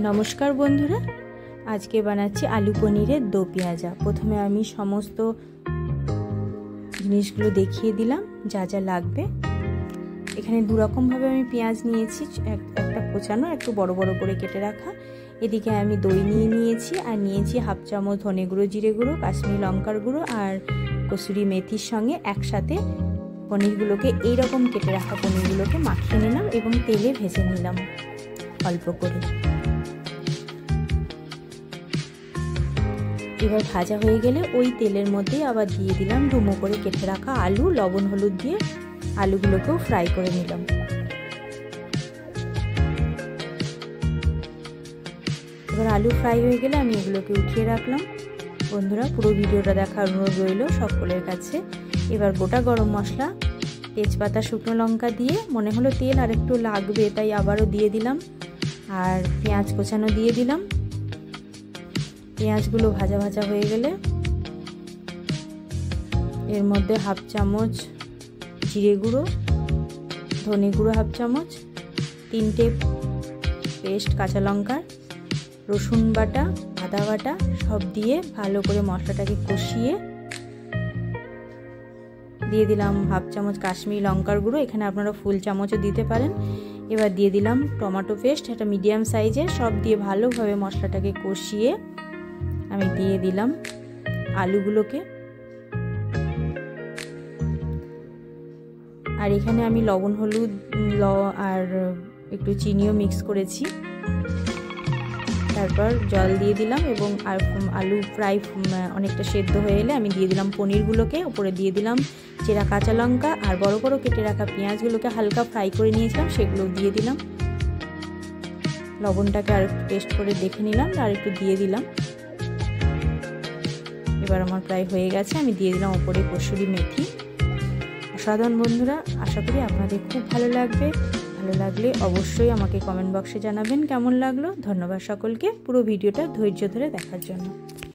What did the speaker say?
नमस्कार बंधुरा आज के बनाচ্ছি आलू पनीरेर दो पेঁয়াজা। प्रथमे आमी समस्त जिनिसगुलो देखिए दिलाम जा जा लागबे। एखाने दु रकम भावे आमी पेঁয়াজ निয়েছি, একটা কোচানো একটু বড় বড় করে কেটে রাখা। এদিকে আমি দই নিয়ে নিয়েছি আর নিয়েছি হাফ চামচ ধনে গুঁড়ো, জিরে গুঁড়ো, কাশ্মীরি লঙ্কার গুঁড়ো আর কসুরি মেথির সঙ্গে একসাথে পনিরগুলোকে এই রকম কেটে রাখা পনিরগুলোকে মাখিয়ে নিলাম এবং তেলে ভেজে নিলাম অল্প করে। এবার ভাজা হয়ে গেলে ওই তেলের মধ্যে আবার দিয়ে দিলাম ডুমো করে কেটে রাখা আলু, লবণ হলুদ দিয়ে আলুগুলোকেও ফ্রাই করে নিলাম। এবার আলু ফ্রাই হয়ে গেলে আমি এগুলোকে উঠিয়ে রাখলাম। বন্ধুরা পুরো ভিডিওটা দেখার অনুরোধ রইল সকলের কাছে। এবার গোটা গরম মশলা, তেজপাতা, শুকনো লঙ্কা দিয়ে মনে হলো তেল আর একটু লাগবে তাই আবারও দিয়ে দিলাম আর পেঁয়াজ কোচানো দিয়ে দিলাম। পেঁয়াজগুলো ভাজা ভাজা হয়ে গেলে এর মধ্যে হাফ চামচ জিরে গুঁড়ো, ধনে গুঁড়ো হাফ চামচ, 3টে পেস্ট কাঁচা লঙ্কার, রসুন বাটা, আদা বাটা সব দিয়ে ভালো করে মশলাটাকে কষিয়ে দিয়ে দিলাম হাফ চামচ কাশ্মীরি লঙ্কার গুঁড়ো, এখানে আপনারা ফুল চামচও দিতে পারেন। এবার দিয়ে দিলাম টমেটো পেস্ট, এটা মিডিয়াম সাইজের, সব দিয়ে ভালোভাবে মশলাটাকে কষিয়ে আমি দিয়ে দিলাম আলুগুলোকে। আর এখানে আমি লবণ হলুদ আর একটু চিনিও মিক্স করেছি। তারপর জল দিয়ে দিলাম এবং আলু প্রায় অনেকটা সেদ্ধ হয়ে এলে আমি দিয়ে দিলাম পনিরগুলোকে, উপরে দিয়ে দিলাম চেরা কাঁচা লঙ্কা আর বড় বড় কেটে রাখা পেঁয়াজগুলোকে হালকা ফ্রাই করে নিয়েছিলাম সেগুলো দিয়ে দিলাম। লবণটাকে আর একটু টেস্ট করে দেখে নিলাম আর একটু দিয়ে দিলাম। এবার আমার প্রায় হয়ে গেছে, আমি দিয়ে দিলাম উপরে কসুরি মেথি। অসাধারণ বন্ধুরা, আশা করি আপনাদের খুব ভালো লাগবে। ভালো লাগলে অবশ্যই আমাকে কমেন্ট বক্সে জানাবেন কেমন লাগলো। ধন্যবাদ সকলকে পুরো ভিডিওটা ধৈর্য ধরে দেখার জন্য।